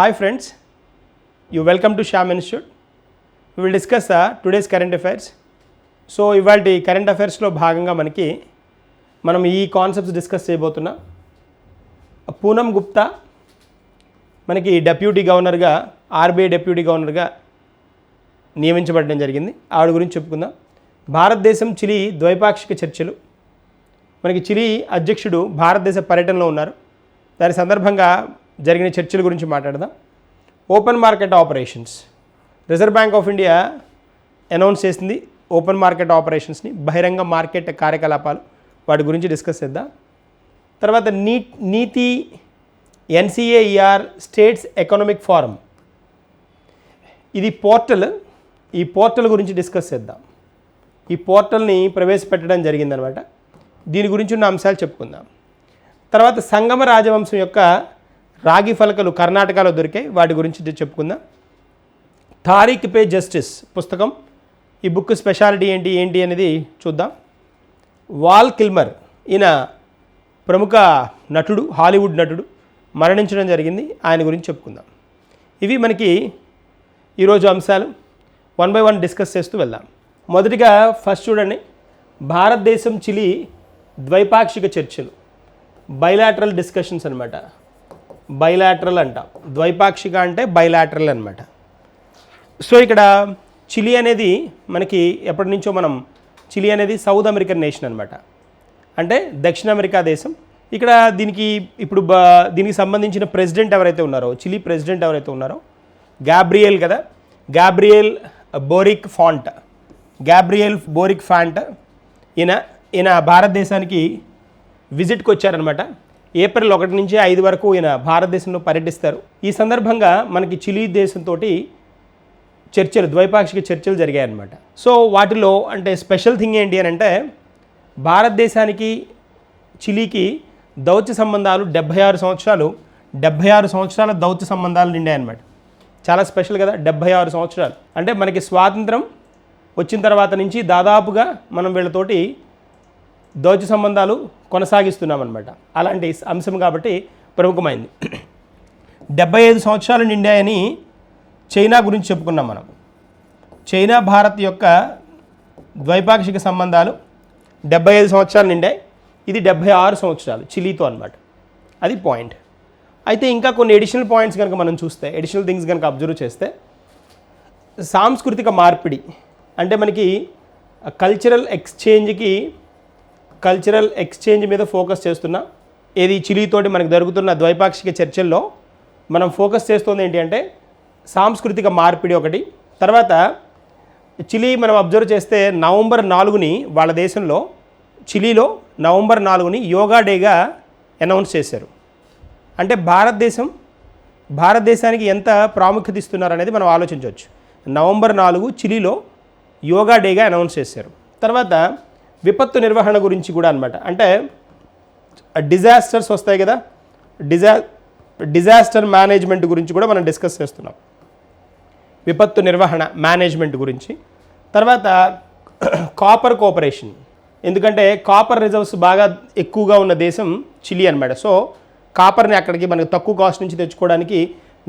Hi friends, you welcome to Sham Institute. We will discuss today's current affairs. So ఇవాల్టి current అఫైర్స్లో భాగంగా మనం ఈ concepts discuss చేయబోతున్నాం. పూనం గుప్తా మనకి డెప్యూటీ గవర్నర్గా ఆర్బీఐ డెప్యూటీ గవర్నర్గా నియమించబడడం జరిగింది. ఆవిడ గురించి చెప్పుకుందాం. భారతదేశం చిలీ ద్వైపాక్షిక చర్చలు. మనకి చిలీ అధ్యక్షుడు భారతదేశ పర్యటనలో ఉన్నారు. దాని సందర్భంగా జరిగిన చర్చల గురించి మాట్లాడదాం. Open market operations. Reserve bank of India announce చేసింది ఓపెన్ మార్కెట్ ఆపరేషన్స్ని, బహిరంగ మార్కెట్ కార్యకలాపాలు, వాటి గురించి డిస్కస్ చేద్దాం. తర్వాత నీతి ఎన్సిఏఈఆర్ స్టేట్స్ ఎకనామిక్ ఫోరం, ఇది పోర్టల్. ఈ పోర్టల్ గురించి డిస్కస్ చేద్దాం. ఈ పోర్టల్ని ప్రవేశపెట్టడం జరిగిందనమాట. దీని గురించి ఉన్న అంశాలు చెప్పుకుందాం. తర్వాత సంగమ రాజవంశం యొక్క రాగి ఫలకలు కర్ణాటకలో దొరికాయి, వాటి గురించి చెప్పుకుందాం. తారీఖ్ పే జస్టిస్ పుస్తకం, ఈ బుక్ స్పెషాలిటీ ఏంటి అనేది చూద్దాం. వాల్ కిల్మర్, ఈయన ప్రముఖ నటుడు, హాలీవుడ్ నటుడు, మరణించడం జరిగింది. ఆయన గురించి చెప్పుకుందాం. ఇవి మనకి ఈరోజు అంశాలు. వన్ బై వన్ డిస్కస్ చేస్తూ వెళ్దాం. మొదటిగా ఫస్ట్ చూడండి, భారతదేశం చిలీ ద్వైపాక్షిక చర్చలు, బైలాటరల్ డిస్కషన్స్ అనమాట. బైలాటరల్ అంటాం, ద్వైపాక్షిక అంటే బైలాటరల్ అనమాట. సో ఇక్కడ చిలీ అనేది మనకి ఎప్పటి నుంచో చిలీ అనేది సౌత్ అమెరికన్ నేషన్ అనమాట, అంటే దక్షిణ అమెరికా దేశం. ఇక్కడ దీనికి సంబంధించిన ప్రెసిడెంట్ ఎవరైతే ఉన్నారో, చిలీ ప్రెసిడెంట్ ఎవరైతే ఉన్నారో గ్యాబ్రియల్ కదా, గ్యాబ్రియల్ బోరిక్ ఫాంట్. ఈయన భారతదేశానికి విజిట్కి వచ్చారనమాట. ఏప్రిల్ 1 నుంచి 5 వరకు ఈయన భారతదేశంలో పర్యటిస్తారు. ఈ సందర్భంగా మనకి చిలీ దేశంతో చర్చలు, ద్వైపాక్షిక చర్చలు జరిగాయన్నమాట. సో వాటిలో అంటే స్పెషల్ థింగ్ ఏంటి అని అంటే, భారతదేశానికి చిలీకి దౌత్య సంబంధాలు 76 సంవత్సరాల దౌత్య సంబంధాలు నిండాయన్నమాట. చాలా స్పెషల్ కదా, 76 సంవత్సరాలు అంటే మనకి స్వాతంత్రం వచ్చిన తర్వాత నుంచి దాదాపుగా మనం వీళ్ళతోటి దౌత్య సంబంధాలు కొనసాగిస్తున్నామన్నమాట. అలాంటి అంశం కాబట్టి ప్రముఖమైంది. 75 సంవత్సరాలు నిండాయని చైనా గురించి చెప్పుకున్నాం మనం. చైనా భారత్ యొక్క ద్వైపాక్షిక సంబంధాలు 75 సంవత్సరాలు నిండాయి. ఇది 76 సంవత్సరాలు చిలీతో అనమాట. అది పాయింట్. అయితే ఇంకా కొన్ని ఎడిషనల్ పాయింట్స్ కనుక మనం చూస్తే, ఎడిషనల్ థింగ్స్ కనుక అబ్జర్వ్ చేస్తే, సాంస్కృతిక మార్పిడి అంటే మనకి కల్చరల్ ఎక్స్చేంజ్ మీద ఫోకస్ చేస్తున్నాం. ఏది చిలీతోటి మనకు జరుగుతున్న ద్వైపాక్షిక చర్చల్లో మనం ఫోకస్ చేస్తుంది ఏంటి అంటే సాంస్కృతిక మార్పిడి ఒకటి. తర్వాత చిలీ మనం అబ్జర్వ్ చేస్తే నవంబర్ 4ని వాళ్ళ దేశంలో చిలీలో నవంబర్ 4ని యోగా డేగా అనౌన్స్ చేశారు. అంటే భారతదేశానికి ఎంత ప్రాముఖ్యత ఇస్తున్నారు అనేది మనం ఆలోచించవచ్చు. నవంబర్ 4 చిలీలో యోగా డేగా అనౌన్స్ చేశారు. తర్వాత విపత్తు నిర్వహణ గురించి కూడా అనమాట. అంటే డిజాస్టర్స్ వస్తాయి కదా, డిజాస్టర్ మేనేజ్మెంట్ గురించి కూడా మనం డిస్కస్ చేస్తున్నాం, విపత్తు నిర్వహణ మేనేజ్మెంట్ గురించి. తర్వాత కాపర్ కోఆపరేషన్, ఎందుకంటే కాపర్ రిజర్వ్స్ బాగా ఎక్కువగా ఉన్న దేశం చిలీ అనమాట. సో కాపర్ని అక్కడికి మనకు తక్కువ కాస్ట్ నుంచి తెచ్చుకోవడానికి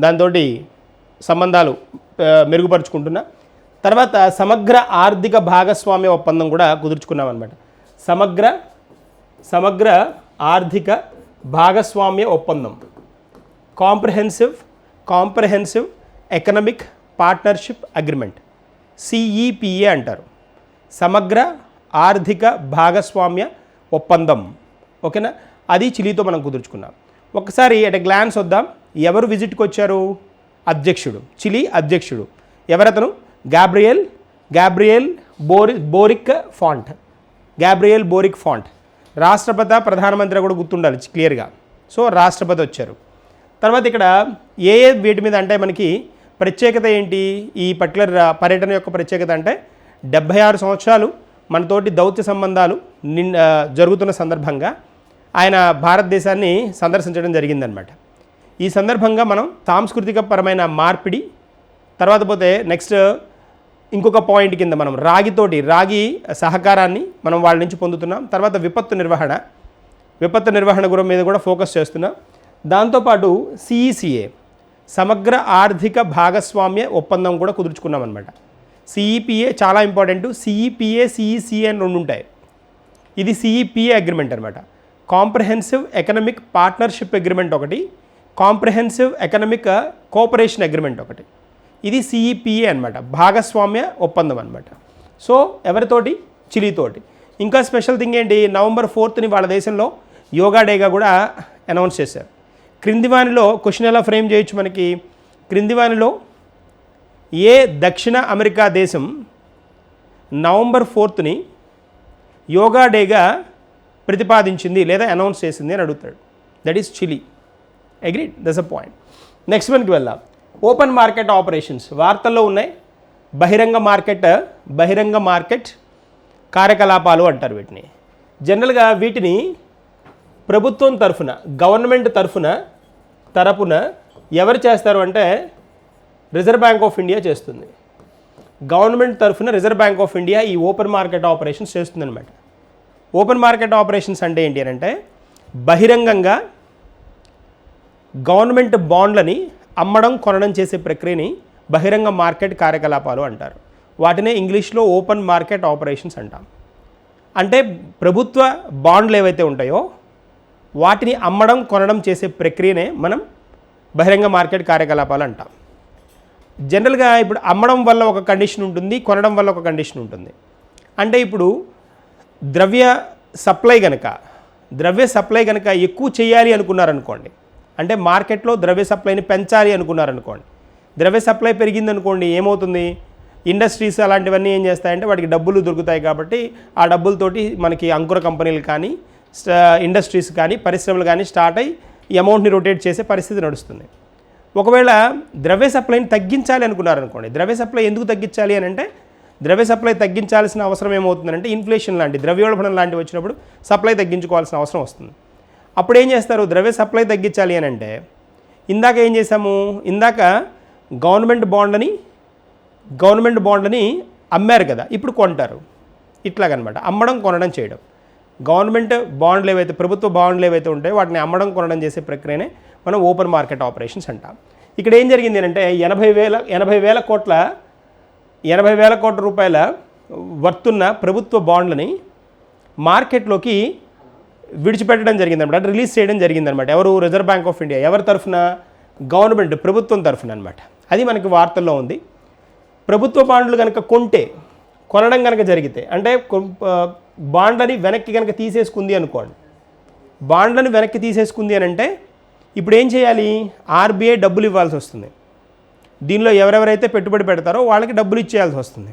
దాంతో సంబంధాలు మెరుగుపరుచుకుంటున్నా. తర్వాత సమగ్ర ఆర్థిక భాగస్వామ్య ఒప్పందం కూడా కుదుర్చుకున్నాం అనమాట. సమగ్ర ఆర్థిక భాగస్వామ్య ఒప్పందం, comprehensive economic partnership agreement, CEPA అంటారు. సమగ్ర ఆర్థిక భాగస్వామ్య ఒప్పందం, ఓకేనా. అది చిలీతో మనం కుదుర్చుకున్నాం. ఒకసారి అట్ ఎ గ్లాన్స్ వద్దాం. ఎవరు విజిట్కి వచ్చారు? చిలీ అధ్యక్షుడు ఎవరతను? Gabriel Boric Font. రాష్ట్రపతి, ప్రధానమంత్రి కూడా గుర్తుండాలి క్లియర్గా. సో రాష్ట్రపతి వచ్చారు. తర్వాత ఇక్కడ వీటి మీద అంటే మనకి ప్రత్యేకత ఏంటి, ఈ పర్టికులర్ పర్యటన యొక్క ప్రత్యేకత అంటే 76 సంవత్సరాలు మనతోటి దౌత్య సంబంధాలు జరుగుతున్న సందర్భంగా ఆయన భారతదేశాన్ని సందర్శించడం జరిగిందనమాట. ఈ సందర్భంగా మనం సాంస్కృతిక పరమైన మార్పిడి, తర్వాత పోతే నెక్స్ట్ ఇంకొక పాయింట్ కింద మనం రాగి సహకారాన్ని మనం వాళ్ళ నుంచి పొందుతున్నాం. తర్వాత విపత్తు నిర్వహణ గురం మీద కూడా ఫోకస్ చేస్తున్నాం. దాంతోపాటు సమగ్ర ఆర్థిక భాగస్వామ్య ఒప్పందం కూడా కుదుర్చుకున్నాం అనమాట. సిఈపిఏ చాలా ఇంపార్టెంట్. సిఈపిఏ, సిఈసిఏ అని రెండు ఉంటాయి. ఇది సిఈపిఏ అగ్రిమెంట్ అనమాట. కాంప్రహెన్సివ్ ఎకనామిక్ పార్ట్నర్షిప్ అగ్రిమెంట్ ఒకటి, కాంప్రహెన్సివ్ ఎకనామిక్ కోఆపరేషన్ అగ్రిమెంట్ ఒకటి. ఇది సిఈపిఏ అనమాట, భాగస్వామ్య ఒప్పందం అనమాట. సో ఎవరితోటి? చిలీతోటి. ఇంకా స్పెషల్ థింగ్ ఏంటి, November 4th వాళ్ళ దేశంలో యోగా డేగా కూడా అనౌన్స్ చేశారు. క్రింది వానిలో క్వశ్చన్ ఎలా ఫ్రేమ్ చేయొచ్చు మనకి, క్రింది వానిలో ఏ దక్షిణ అమెరికా దేశం November 4th యోగా డేగా ప్రతిపాదించింది లేదా అనౌన్స్ చేసింది అని అడుగుతాడు. That is Chile. Agreed, that's a point. Next వన్కి వెళ్దాం. ఓపెన్ మార్కెట్ ఆపరేషన్స్ వార్తల్లో ఉన్నాయి. బహిరంగ మార్కెట్ కార్యకలాపాలు అంటారు వీటిని. జనరల్గా వీటిని ప్రభుత్వం తరఫున, గవర్నమెంట్ తరపున ఎవరు చేస్తారు అంటే రిజర్వ్ బ్యాంక్ ఆఫ్ ఇండియా చేస్తుంది. గవర్నమెంట్ తరఫున రిజర్వ్ బ్యాంక్ ఆఫ్ ఇండియా ఈ ఓపెన్ మార్కెట్ ఆపరేషన్స్ చేస్తుంది అనమాట. ఓపెన్ మార్కెట్ ఆపరేషన్స్ అంటే ఏంటి అంటే బహిరంగంగా గవర్నమెంట్ బాండ్లని అమ్మడం కొనడం చేసే ప్రక్రియని బహిరంగ మార్కెట్ కార్యకలాపాలు అంటారు. వాటినే ఇంగ్లీష్లో ఓపెన్ మార్కెట్ ఆపరేషన్స్ అంటాం. అంటే ప్రభుత్వ బాండ్లు ఏవైతే ఉంటాయో వాటిని అమ్మడం కొనడం చేసే ప్రక్రియనే మనం బహిరంగ మార్కెట్ కార్యకలాపాలు అంటాం. జనరల్గా ఇప్పుడు అమ్మడం వల్ల ఒక కండిషన్ ఉంటుంది, కొనడం వల్ల ఒక కండిషన్ ఉంటుంది. అంటే ఇప్పుడు ద్రవ్య సప్లై కనుక ఎక్కువ చేయాలి అనుకున్నారనుకోండి, అంటే మార్కెట్లో ద్రవ్య సప్లైని పెంచాలి అనుకున్నారనుకోండి, ద్రవ్య సప్లై పెరిగిందనుకోండి ఏమవుతుంది, ఇండస్ట్రీస్ అలాంటివన్నీ ఏం చేస్తాయంటే వాటికి డబ్బులు దొరుకుతాయి కాబట్టి ఆ డబ్బులతోటి మనకి అంకుర కంపెనీలు కానీ ఇండస్ట్రీస్ కానీ పరిశ్రమలు కానీ స్టార్ట్ అయ్యి ఈ అమౌంట్ని రొటేట్ చేసే పరిస్థితి నడుస్తుంది. ఒకవేళ ద్రవ్య సప్లైని తగ్గించాలి అనుకున్నారనుకోండి, ద్రవ్య సప్లై ఎందుకు తగ్గించాలి అని అంటే ద్రవ్య సప్లై తగ్గించాల్సిన అవసరం ఏమవుతుందంటే ఇన్ఫ్లేషన్ లాంటి ద్రవ్యోల్బణం లాంటివి వచ్చినప్పుడు సప్లై తగ్గించుకోవాల్సిన అవసరం వస్తుంది. అప్పుడు ఏం చేస్తారు, ద్రవ్య సప్లై తగ్గించాలి అని అంటే ఇందాక ఏం చేసాము, ఇందాక గవర్నమెంట్ బాండ్లని అమ్మారు కదా, ఇప్పుడు కొంటారు. ఇట్లాగనమాట అమ్మడం కొనడం చేయడం. గవర్నమెంట్ బాండ్లు ఏవైతే ప్రభుత్వ బాండ్లు ఏవైతే ఉంటాయో వాటిని అమ్మడం కొనడం చేసే ప్రక్రియనే మనం ఓపెన్ మార్కెట్ ఆపరేషన్స్ అంటాం. ఇక్కడ ఏం జరిగింది అంటే 80,000 కోట్ల రూపాయల వర్తున్న ప్రభుత్వ బాండ్లని మార్కెట్లోకి విడిచిపెట్టడం జరిగిందనమాట, రిలీజ్ చేయడం జరిగిందనమాట. ఎవరు? Reserve bank of India. ఎవరి తరఫున? గవర్నమెంట్, ప్రభుత్వం తరఫున అనమాట. అది మనకి వార్తల్లో ఉంది. ప్రభుత్వ బాండ్లు కనుక కొనడం కనుక జరిగితే, అంటే బాండ్లని వెనక్కి కనుక తీసేసుకుంది అనుకోండి, బాండ్లను వెనక్కి తీసేసుకుంది అని అంటే ఇప్పుడు ఏం చేయాలి, ఆర్బీఐ డబ్బులు ఇవ్వాల్సి వస్తుంది. దీనిలో ఎవరెవరైతే పెట్టుబడి పెడతారో వాళ్ళకి డబ్బులు ఇచ్చేయాల్సి వస్తుంది.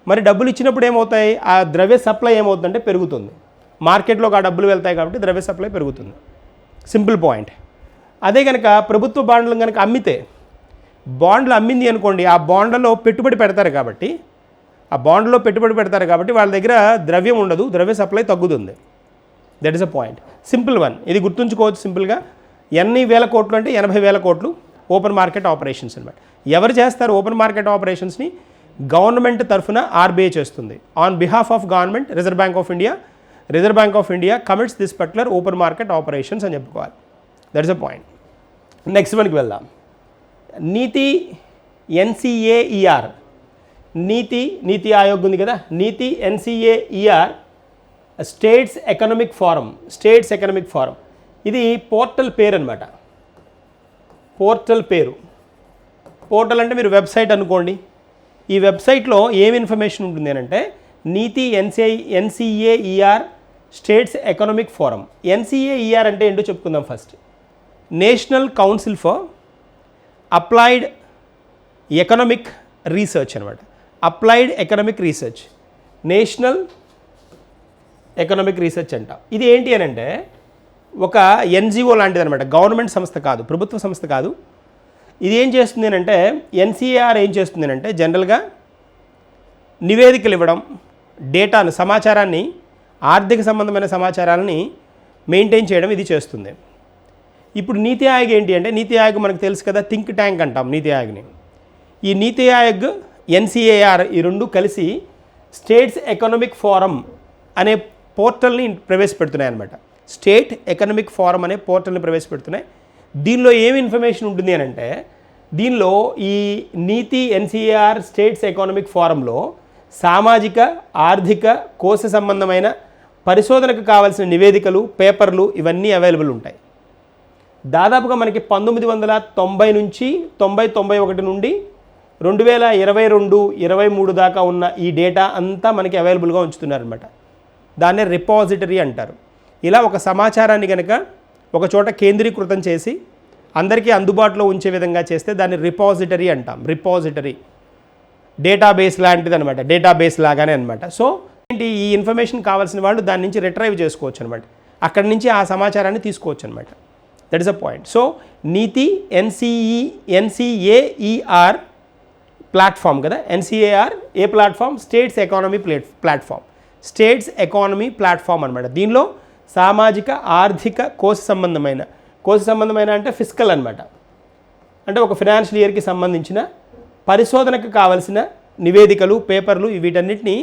మరి డబ్బులు ఇచ్చినప్పుడు ఏమవుతాయి, ఆ ద్రవ్య సప్లై ఏమవుతుందంటే పెరుగుతుంది. మార్కెట్లోకి ఆ డబ్బులు వెళ్తాయి కాబట్టి ద్రవ్య సప్లై పెరుగుతుంది. Simple point. అదే కనుక ప్రభుత్వ బాండ్లను కనుక అమ్మితే, బాండ్లు అమ్మింది అనుకోండి, ఆ బాండ్లలో పెట్టుబడి పెడతారు కాబట్టి వాళ్ళ దగ్గర ద్రవ్యం ఉండదు, ద్రవ్య సప్లై తగ్గుతుంది. That is a point. Simple one, ఇది గుర్తుంచుకోవచ్చు సింపుల్గా. ఎన్ని వేల కోట్లు అంటే 80,000 కోట్లు ఓపెన్ మార్కెట్ ఆపరేషన్స్ అనమాట. ఎవరు చేస్తారు ఓపెన్ మార్కెట్ ఆపరేషన్స్ని? గవర్నమెంట్ తరఫున ఆర్బీఐ చేస్తుంది. On behalf of government reserve bank of India commits this particular open market operations అని చెప్పుకోవాలి. That is a point. Next వన్కి వెళ్దాం. నీతి ఎన్సిఏఈఆర్, నీతి ఆయోగ్ ఉంది కదా, నీతి ఎన్సిఏఈఆర్ స్టేట్స్ ఎకనామిక్ ఫోరం. ఇది పోర్టల్ పేరు అనమాట. పోర్టల్ అంటే మీరు వెబ్సైట్ అనుకోండి. ఈ వెబ్సైట్లో ఏమి ఇన్ఫర్మేషన్ ఉంటుంది అని అంటే NITI NCAER states economic forum. NCAER అంటే ఏంటో చెప్పుకుందాం first. National council for applied economic research అనమాట. Applied economic research, national economic research అంట. ఇది ఏంటి అని అంటే ఒక ఎన్జిఓ లాంటిది అనమాట, గవర్నమెంట్ సంస్థ కాదు, ప్రభుత్వ సంస్థ కాదు. ఇది ఏం చేస్తుంది అని అంటే ఎన్సిఏఆర్ ఏం చేస్తుంది అంటే జనరల్గా నివేదికలు ఇవ్వడం, డేటాను, సమాచారాన్ని, ఆర్థిక సంబంధమైన సమాచారాలని మెయింటైన్ చేయడం ఇది చేస్తుంది. ఇప్పుడు నీతి ఆయోగ్ ఏంటి అంటే, నీతి ఆయోగ్ మనకు తెలుసు కదా, థింక్ ట్యాంక్ అంటాం నీతి ఆయోగ్ని. ఈ నీతి ఆయోగ్ ఎన్సిఏఆర్ ఈ రెండు కలిసి స్టేట్స్ ఎకనామిక్ ఫోరం అనే పోర్టల్ని ప్రవేశపెడుతున్నాయి అన్నమాట. స్టేట్ ఎకనామిక్ ఫోరం అనే పోర్టల్ని ప్రవేశపెడుతున్నాయి. దీనిలో ఏమి ఇన్ఫర్మేషన్ ఉంటుంది అని అంటే దీనిలో ఈ నీతి ఎన్సీఏఆర్ స్టేట్స్ ఎకనామిక్ ఫోరంలో సామాజిక ఆర్థిక కోశ సంబంధమైన పరిశోధనకు కావాల్సిన నివేదికలు పేపర్లు ఇవన్నీ అవైలబుల్ ఉంటాయి. దాదాపుగా మనకి 1990 నుంచి 91 నుండి 2022-23 దాకా ఉన్న ఈ డేటా అంతా మనకి అవైలబుల్గా ఉంచుతున్నారనమాట. దాన్నే రిపాజిటరీ అంటారు. ఇలా ఒక సమాచారాన్ని కనుక ఒక చోట కేంద్రీకృతం చేసి అందరికీ అందుబాటులో ఉంచే విధంగా చేస్తే దాన్ని రిపాజిటరీ అంటాం. రిపాజిటరీ డేటాబేస్ లాంటిది అనమాట, డేటాబేస్ లాగానే అనమాట. సో ఏంటి, ఈ ఇన్ఫర్మేషన్ కావాల్సిన వాళ్ళు దాని నుంచి రిట్రైవ్ చేసుకోవచ్చు అనమాట, అక్కడి నుంచి ఆ సమాచారాన్ని తీసుకోవచ్చు అనమాట. That is a point. So NITI NCAER platform కదా, NCAER a platform, states economy platform, states economy platform అనమాట. దీనిలో సామాజిక ఆర్థిక కోశ సంబంధమైన అంటే ఫిజికల్ అనమాట, అంటే ఒక ఫైనాన్షియల్ ఇయర్కి సంబంధించిన పరిశోధనకు కావలసిన నివేదికలు పేపర్లు వీటన్నిటిని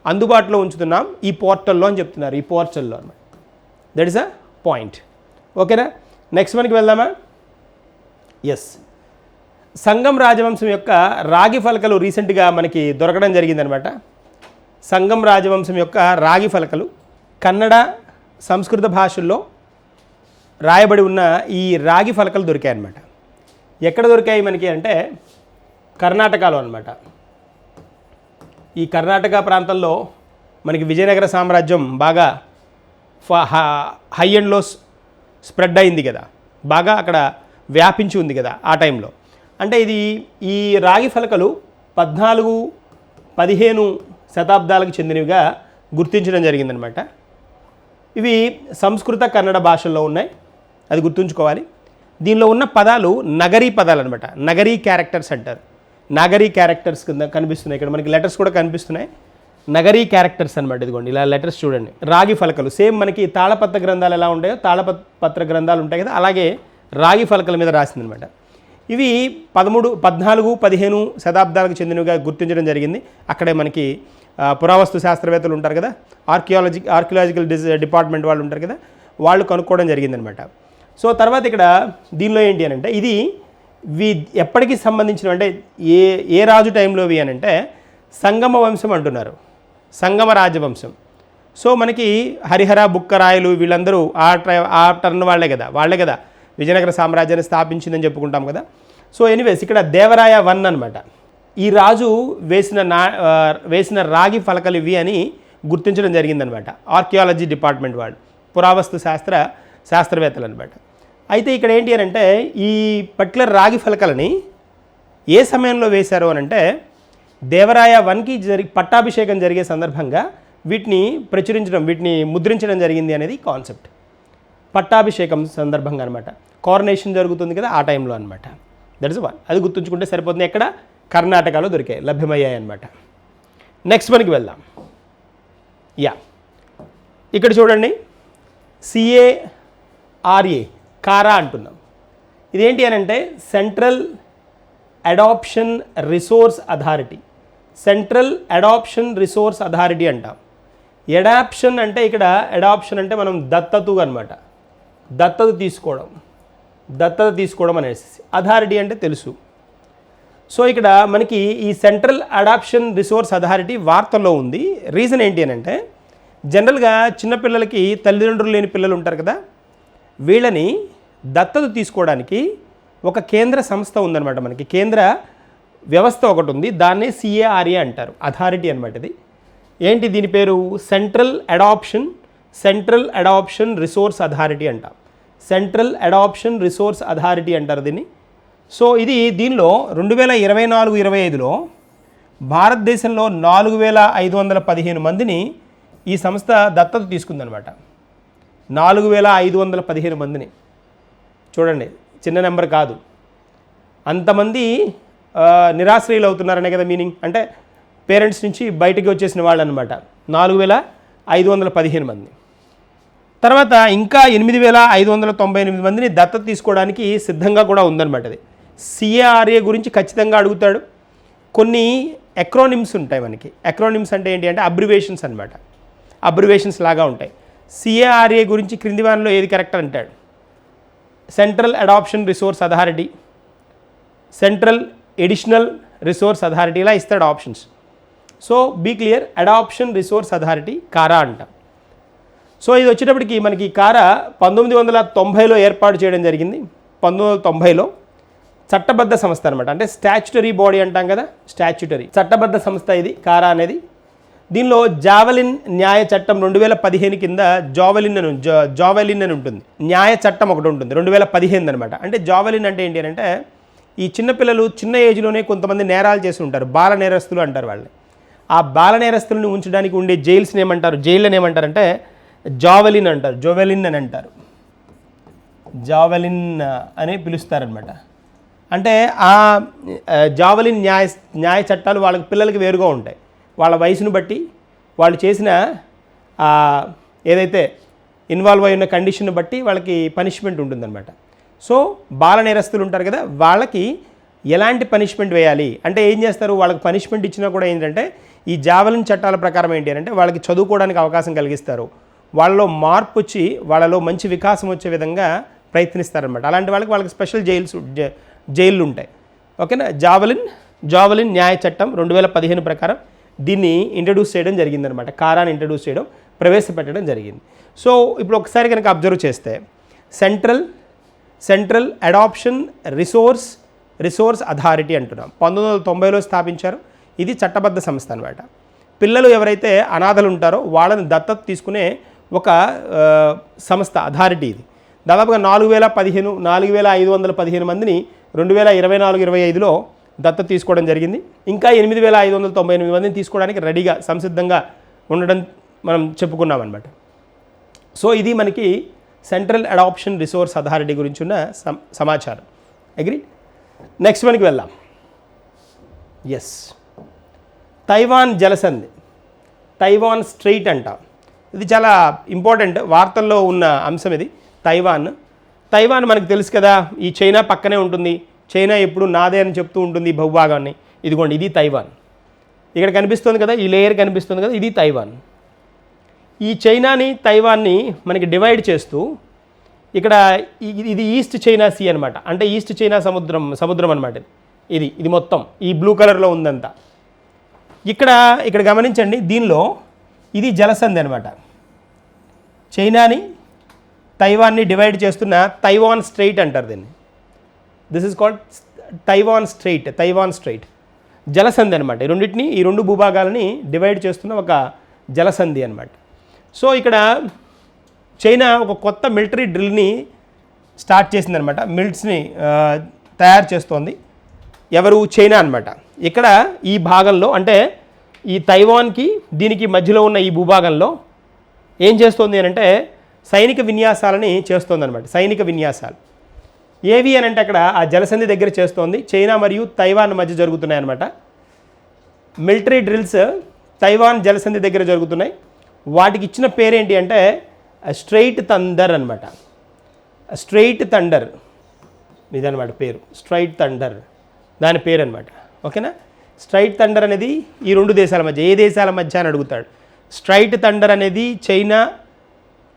అందుబాటులో ఉంచుతున్నాం ఈ పోర్టల్లో అని చెప్తున్నారు, ఈ పోర్టల్లో అనమాట. That is a point. ఓకేనా, నెక్స్ట్ మనకి వెళ్దామా? ఎస్, సంగం రాజవంశం యొక్క రాగి ఫలకలు రీసెంట్గా మనకి దొరకడం జరిగిందనమాట. సంగం రాజవంశం యొక్క రాగి ఫలకలు కన్నడ సంస్కృత భాషల్లో రాయబడి ఉన్న ఈ రాగి ఫలకలు దొరికాయి అన్నమాట. ఎక్కడ దొరికాయి మనకి అంటే కర్ణాటకలో అనమాట. ఈ కర్ణాటక ప్రాంతంలో మనకి విజయనగర సామ్రాజ్యం బాగా హై ఎండ్లో స్ప్రెడ్ అయింది కదా, బాగా అక్కడ వ్యాపించి ఉంది కదా ఆ టైంలో. అంటే ఈ రాగి ఫలకలు 14-15 శతాబ్దాలకు చెందినవిగా గుర్తించడం జరిగిందనమాట. ఇవి సంస్కృత కన్నడ భాషల్లో ఉన్నాయి, అది గుర్తుంచుకోవాలి. దీనిలో ఉన్న పదాలు నగరీ పదాలు అనమాట, నగరీ క్యారెక్టర్స్ అంటారు. నగరీ క్యారెక్టర్స్ కింద కనిపిస్తున్నాయి, ఇక్కడ మనకి లెటర్స్ కూడా కనిపిస్తున్నాయి, నగరీ క్యారెక్టర్స్ అనమాట. ఇదిగోండి ఇలా లెటర్స్ చూడండి, రాగి ఫలకలు. సేమ్ మనకి తాళపత్ర గ్రంథాలు ఎలా ఉంటాయో తాళపత్ర గ్రంథాలు ఉంటాయి కదా, అలాగే రాగి ఫలకల మీద రాసిందనమాట. ఇవి 14-15 శతాబ్దాలకు చెందినవిగా గుర్తించడం జరిగింది. అక్కడే మనకి పురావస్తు శాస్త్రవేత్తలు ఉంటారు కదా, ఆర్కియాలజికల్ డిపార్ట్మెంట్ వాళ్ళు ఉంటారు కదా, వాళ్ళు కనుక్కోవడం జరిగిందనమాట. సో తర్వాత ఇక్కడ దీనిలో ఏంటి అని అంటే ఇది ఎప్పటికి సంబంధించిన అంటే ఏ రాజు టైంలోవి అని అంటే సంగమ వంశం అంటున్నారు, సంగమ రాజవంశం. సో మనకి హరిహర బుక్కరాయలు వీళ్ళందరూ ఆ టర్న్ వాళ్ళే కదా విజయనగర సామ్రాజ్యాన్ని స్థాపించిందని చెప్పుకుంటాం కదా. సో ఎనీవేస్ ఇక్కడ దేవరాయ 1 అనమాట. ఈ రాజు వేసిన రాగి ఫలకలు ఇవి అని గుర్తించడం జరిగిందనమాట ఆర్కియాలజీ డిపార్ట్మెంట్ వాళ్ళు, పురావస్తు శాస్త్రవేత్తలు అనమాట. అయితే ఇక్కడ ఏంటి అని అంటే ఈ పర్టికులర్ రాగి ఫలకలని ఏ సమయంలో వేశారు అని అంటే దేవరాయ 1కి పట్టాభిషేకం జరిగే సందర్భంగా వీటిని ముద్రించడం జరిగింది అనేది కాన్సెప్ట్. పట్టాభిషేకం సందర్భంగా అనమాట, కోరనేషన్ జరుగుతుంది కదా ఆ టైంలో అనమాట. దట్ ఇస్ 1, అది గుర్తుంచుకుంటే సరిపోతుంది. ఎక్కడ కర్ణాటకలో దొరికాయి, లభ్యమయ్యాయి అనమాట. నెక్స్ట్ మనకి వెళ్దాం. ఇక్కడ చూడండి, CARA కారా అంటున్నాం. ఇదేంటి అని అంటే central adoption resource authority, central adoption resource authority అంటాం. ఎడాప్షన్ అంటే ఇక్కడ అడాప్షన్ అంటే మనం దత్తత అనమాట, దత్తత తీసుకోవడం అనేసి. అథారిటీ అంటే తెలుసు. సో ఇక్కడ మనకి ఈ సెంట్రల్ అడాప్షన్ రిసోర్స్ అథారిటీ వార్తల్లో ఉంది. రీజన్ ఏంటి అని అంటే జనరల్గా చిన్నపిల్లలకి తల్లిదండ్రులు లేని పిల్లలు ఉంటారు కదా, వీళ్ళని దత్తత తీసుకోవడానికి ఒక కేంద్ర సంస్థ ఉందన్నమాట. మనకి కేంద్ర వ్యవస్థ ఒకటి ఉంది, దాన్నే CARA అంటారు, అథారిటీ అనమాట. ఇది ఏంటి, దీని పేరు సెంట్రల్ అడాప్షన్ రిసోర్స్ అథారిటీ అంటాం. సెంట్రల్ అడాప్షన్ రిసోర్స్ అథారిటీ అంటారు దీన్ని. సో దీనిలో 2024-25లో భారతదేశంలో 4515 మందిని ఈ సంస్థ దత్తత తీసుకుందనమాట. 4515 మందిని చూడండి, చిన్న నెంబర్ కాదు. అంతమంది నిరాశ్రయులు అవుతున్నారనే కదా మీనింగ్, అంటే పేరెంట్స్ నుంచి బయటికి వచ్చేసిన వాళ్ళు అనమాట. 4515 మంది. తర్వాత ఇంకా 8598 మందిని దత్తత తీసుకోవడానికి సిద్ధంగా కూడా ఉందన్నమాట. అది CARA గురించి ఖచ్చితంగా అడుగుతాడు. కొన్ని ఎక్రోనిమ్స్ ఉంటాయి మనకి. ఎక్రోనిమ్స్ అంటే ఏంటి అంటే అబ్రివేషన్స్ అనమాట, అబ్రివేషన్స్ లాగా ఉంటాయి. CARA గురించి క్రింది వారిలో ఏది కరెక్ట్ అంటాడు. Central adoption resource authority, central additional resource authority ఇలా ఇస్తాడు options. So be clear, adoption resource authority CARA అంట. సో ఇది వచ్చేటప్పటికి మనకి కారా 1990లో ఏర్పాటు చేయడం జరిగింది. 1990లో చట్టబద్ధ సంస్థ అనమాట, అంటే స్టాచ్యుటరీ బాడీ అంటాం కదా, స్టాచ్యుటరీ చట్టబద్ధ సంస్థ ఇది కారా అనేది. దీనిలో జావెలిన్ న్యాయ చట్టం 2015 కింద జావెలిన్ అని ఉంటుంది, న్యాయ చట్టం ఒకటి ఉంటుంది 2015 అనమాట. అంటే జావెలిన్ అంటే ఏంటి అంటే ఈ చిన్నపిల్లలు చిన్న ఏజ్లోనే కొంతమంది నేరాలు చేసి ఉంటారు, బాల నేరస్తులు అంటారు వాళ్ళని. ఆ బాల నేరస్తులను ఉంచడానికి ఉండే జైల్స్ని ఏమంటారు, జైళ్ళని ఏమంటారంటే జావెలిన్ అంటారు, జోవెలిన్ అని అంటారు, జావెలిన్ అని పిలుస్తారనమాట. అంటే ఆ జావెలిన్ న్యాయ చట్టాలు వాళ్ళకి పిల్లలకి వేరుగా ఉంటాయి. వాళ్ళ వయసును బట్టి వాళ్ళు చేసిన ఏదైతే ఇన్వాల్వ్ అయి ఉన్న కండిషన్ బట్టి వాళ్ళకి పనిష్మెంట్ ఉంటుందన్నమాట. సో బాల నేరస్తులు ఉంటారు కదా, వాళ్ళకి ఎలాంటి పనిష్మెంట్ వేయాలి అంటే ఏం చేస్తారు, వాళ్ళకి పనిష్మెంట్ ఇచ్చినా కూడా ఏంటంటే ఈ జావెలిన్ చట్టాల ప్రకారం ఏంటి అంటే వాళ్ళకి చదువుకోవడానికి అవకాశం కలిగిస్తారు, వాళ్ళలో మార్పు వచ్చి వాళ్ళలో మంచి వికాసం వచ్చే విధంగా ప్రయత్నిస్తారనమాట. అలాంటి వాళ్ళకి స్పెషల్ జైళ్ళు ఉంటాయి. ఓకేనా. జావెలిన్ న్యాయ చట్టం 2015 ప్రకారం దీన్ని ఇంట్రడ్యూస్ చేయడం జరిగిందనమాట. కారాన్ని ఇంట్రడ్యూస్ చేయడం, ప్రవేశపెట్టడం జరిగింది. సో ఇప్పుడు ఒకసారి కనుక అబ్జర్వ్ చేస్తే సెంట్రల్ అడాప్షన్ రిసోర్స్ అథారిటీ అంటున్నాం. 1990లో స్థాపించారు. ఇది చట్టబద్ధ సంస్థ అనమాట. పిల్లలు ఎవరైతే అనాథలు ఉంటారో వాళ్ళని దత్తత తీసుకునే ఒక సంస్థ, అథారిటీ ఇది. దాదాపుగా 4515 మందిని 2024-25లో దత్తత తీసుకోవడం జరిగింది. ఇంకా 8598 మందిని తీసుకోవడానికి రెడీగా సంసిద్ధంగా ఉండడం మనం చెప్పుకున్నాం అనమాట. సో ఇది మనకి సెంట్రల్ అడాప్షన్ రిసోర్స్ అథారిటీ గురించి ఉన్న సమాచారం. అగ్రీ. నెక్స్ట్ మనకి వెళ్దాం. ఎస్, తైవాన్ జలసంధి, తైవాన్ స్ట్రెయిట్ అంటాం. ఇది చాలా ఇంపార్టెంట్, వార్తల్లో ఉన్న అంశం ఇది. తైవాన్ మనకు తెలుసు కదా, ఈ చైనా పక్కనే ఉంటుంది. చైనా ఎప్పుడు నాదే అని చెప్తూ ఉంటుంది భూభాగాన్ని. ఇదిగోండి, ఇది తైవాన్. ఇక్కడ కనిపిస్తుంది కదా, ఈ లేయర్ కనిపిస్తుంది కదా, ఇది తైవాన్. ఈ చైనాని తైవాన్ని మనకి డివైడ్ చేస్తూ ఇక్కడ ఇది ఈస్ట్ చైనా సీ అనమాట. అంటే ఈస్ట్ చైనా సముద్రం అనమాట. ఇది మొత్తం ఈ బ్లూ కలర్లో ఉందంతా. ఇక్కడ గమనించండి, దీనిలో ఇది జలసంధి అనమాట. చైనాని తైవాన్ని డివైడ్ చేస్తున్న తైవాన్ స్ట్రెయిట్ అంటారు దీన్ని. This is called Taiwan strait జలసంధి అనమాట. ఈ రెండు భూభాగాలని డివైడ్ చేస్తున్న ఒక జలసంధి అనమాట. సో ఇక్కడ చైనా ఒక కొత్త మిలిటరీ డ్రిల్ని స్టార్ట్ చేసిందనమాట. మిలిట్స్ని తయారు చేస్తోంది. ఎవరు? చైనా అనమాట. ఇక్కడ ఈ భాగంలో, అంటే ఈ తైవాన్కి దీనికి మధ్యలో ఉన్న ఈ భూభాగంలో ఏం చేస్తోంది అని అంటే సైనిక విన్యాసాలని చేస్తోంది అనమాట. సైనిక విన్యాసాలు ఏవి అని అంటే అక్కడ ఆ జలసంధి దగ్గర చేస్తోంది. చైనా మరియు తైవాన్ మధ్య జరుగుతున్నాయి అనమాట. మిలిటరీ డ్రిల్స్ తైవాన్ జలసంధి దగ్గర జరుగుతున్నాయి. వాటికి ఇచ్చిన పేరేంటి అంటే స్ట్రెయిట్ థండర్ అనమాట. స్ట్రెయిట్ థండర్ ఇదనమాట పేరు. స్ట్రెయిట్ థండర్ దాని పేరు అనమాట. ఓకేనా. స్ట్రెయిట్ థండర్ అనేది ఈ రెండు దేశాల మధ్య, ఏ దేశాల మధ్య అని అడుగుతాడు. స్ట్రెయిట్ థండర్ అనేది చైనా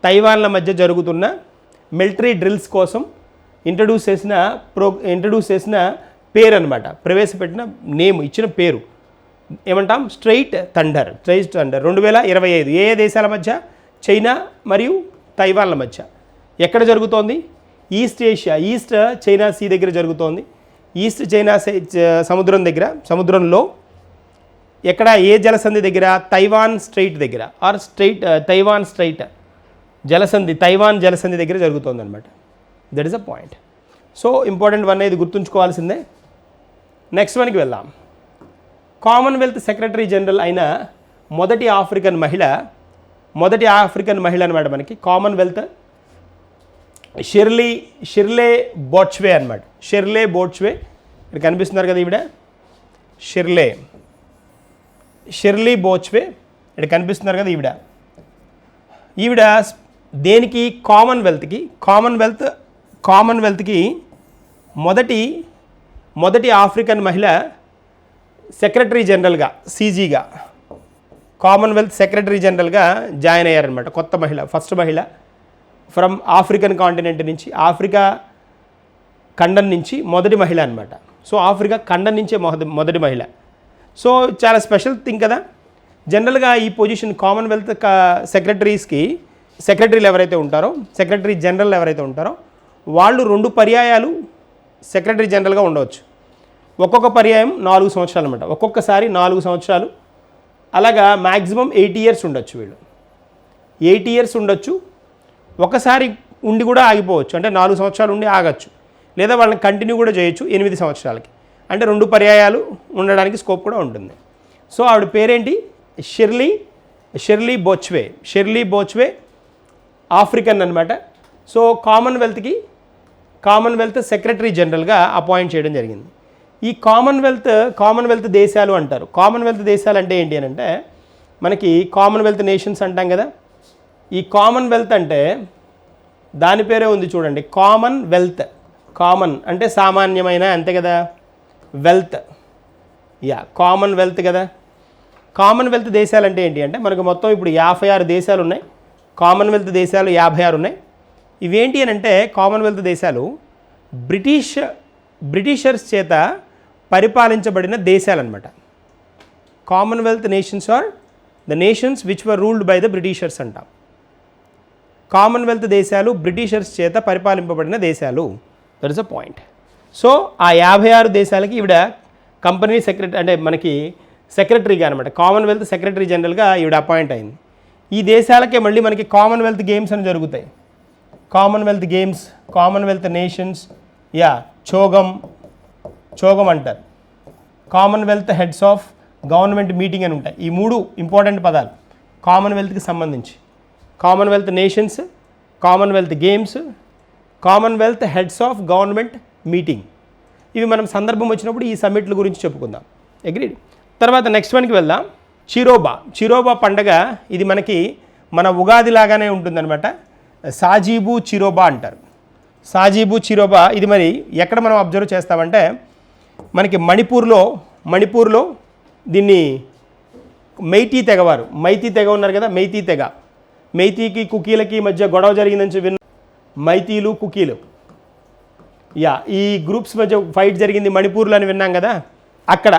తైవాన్ల మధ్య జరుగుతున్న మిలిటరీ డ్రిల్స్ కోసం ఇంట్రడ్యూస్ చేసిన పేరు అనమాట. ప్రవేశపెట్టిన నేమ్, ఇచ్చిన పేరు ఏమంటాం? Straight thunder 2025. ఏ దేశాల మధ్య? చైనా మరియు తైవాన్ల మధ్య. ఎక్కడ జరుగుతోంది? ఈస్ట్ చైనా సీ దగ్గర జరుగుతోంది. ఈస్ట్ చైనా సముద్రంలో ఎక్కడ? ఏ జలసంధి దగ్గర? తైవాన్ స్ట్రెయిట్ దగ్గర, ఆర్ తైవాన్ స్ట్రెయిట్ జలసంధి, తైవాన్ జలసంధి దగ్గర జరుగుతుంది అనమాట. That is a point. So important one, ఇది గుర్తుంచుకోవాల్సిందే. నెక్స్ట్ వన్కి వెళ్దాం. కామన్వెల్త్ సెక్రటరీ జనరల్ అయిన మొదటి ఆఫ్రికన్ మహిళ అనమాట మనకి. కామన్వెల్త్ షిర్లే బోట్స్వే అనమాట. షిర్లే బోట్స్వే ఇక్కడ కనిపిస్తున్నారు కదా, ఈవిడ షిర్లీ బోట్స్వే ఇక్కడ కనిపిస్తున్నారు కదా, ఈవిడ దేనికి? కామన్వెల్త్కి మొదటి ఆఫ్రికన్ మహిళ సెక్రటరీ జనరల్గా, సీజీగా, కామన్వెల్త్ సెక్రటరీ జనరల్గా జాయిన్ అయ్యారనమాట. కొత్త మహిళ, ఫస్ట్ మహిళ ఫ్రమ్ ఆఫ్రికన్ కాంటినెంట్ నుంచి, ఆఫ్రికా ఖండం నుంచి మొదటి మహిళ అనమాట. సో ఆఫ్రికా ఖండం నుంచే మొదటి మహిళ. సో చాలా స్పెషల్ థింగ్ కదా. జనరల్గా ఈ పొజిషన్ కామన్వెల్త్ సెక్రటరీస్కి సెక్రటరీలు ఎవరైతే ఉంటారో, సెక్రటరీ జనరల్ ఎవరైతే ఉంటారో వాళ్ళు 2 పర్యాయాలు సెక్రటరీ జనరల్గా ఉండవచ్చు. ఒక్కొక్క పర్యాయం 4 సంవత్సరాలు అనమాట. ఒక్కొక్కసారి 4 సంవత్సరాలు, అలాగా మ్యాక్సిమం 80 ఇయర్స్ ఉండొచ్చు. వీళ్ళు 80 ఇయర్స్ ఉండొచ్చు. ఒకసారి ఉండి కూడా ఆగిపోవచ్చు, అంటే 4 సంవత్సరాలు ఉండి ఆగచ్చు. లేదా వాళ్ళని కంటిన్యూ కూడా చేయొచ్చు 8 సంవత్సరాలకి, అంటే 2 పర్యాయాలు ఉండడానికి స్కోప్ కూడా ఉంటుంది. సో ఆవిడ పేరేంటి? షిర్లీ బోచ్వే ఆఫ్రికన్ అనమాట. సో కామన్వెల్త్ సెక్రటరీ జనరల్గా అపాయింట్ చేయడం జరిగింది. ఈ కామన్వెల్త్ దేశాలు అంటారు. కామన్వెల్త్ దేశాలు అంటే ఏంటి అని అంటే, మనకి కామన్వెల్త్ నేషన్స్ అంటాం కదా. ఈ కామన్వెల్త్ అంటే దాని పేరే ఉంది చూడండి, కామన్ అంటే సామాన్యమైన, అంతే కదా, వెల్త్, కామన్వెల్త్ కదా. కామన్వెల్త్ దేశాలు అంటే ఏంటి అంటే, మనకు మొత్తం ఇప్పుడు 56 దేశాలు ఉన్నాయి. కామన్వెల్త్ దేశాలు 56 ఉన్నాయి. ఇవేంటి అని అంటే, కామన్వెల్త్ దేశాలు బ్రిటిషర్స్ చేత పరిపాలించబడిన దేశాలన్నమాట. Commonwealth nations are the nations which were ruled by the britishers అంటాం. కామన్వెల్త్ దేశాలు బ్రిటిషర్స్ చేత పరిపాలింపబడిన దేశాలు. That is a point. So ఆ 56 దేశాలకి ఈవిడ కంపెనీ సెక్రటరీ, అంటే మనకి సెక్రటరీగా అనమాట, కామన్వెల్త్ సెక్రటరీ జనరల్గా ఈవిడ అపాయింట్ అయింది. ఈ దేశాలకే మళ్ళీ మనకి కామన్వెల్త్ గేమ్స్ అని జరుగుతాయి. కామన్వెల్త్ గేమ్స్, కామన్వెల్త్ నేషన్స్, చోగం అంటారు. Commonwealth heads of government meeting అని ఉంటాయి. ఈ 3 ఇంపార్టెంట్ పదాలు కామన్వెల్త్కి సంబంధించి. Commonwealth nations, Commonwealth games, Commonwealth heads of government meeting. ఇవి మనం సందర్భం వచ్చినప్పుడు ఈ సమ్మిట్ల గురించి చెప్పుకుందాం. అగ్రీడ్. తర్వాత నెక్స్ట్ వన్కి వెళ్దాం. చిరోబా పండగ, ఇది మనకి మన ఉగాది లాగానే ఉంటుందన్నమాట. సాజీబు చిరోబా అంటారు. సాజీబు చిరోబా ఇది మరి ఎక్కడ మనం అబ్జర్వ్ చేస్తామంటే, మనకి మణిపూర్లో దీన్ని మైతీ తెగ ఉన్నారు కదా, మైతీకి కుకీలకి మధ్య గొడవ జరిగిందని విన్న, మైతీలు కుకీలు, ఈ గ్రూప్స్ మధ్య ఫైట్ జరిగింది మణిపూర్లో అని విన్నాం కదా. అక్కడ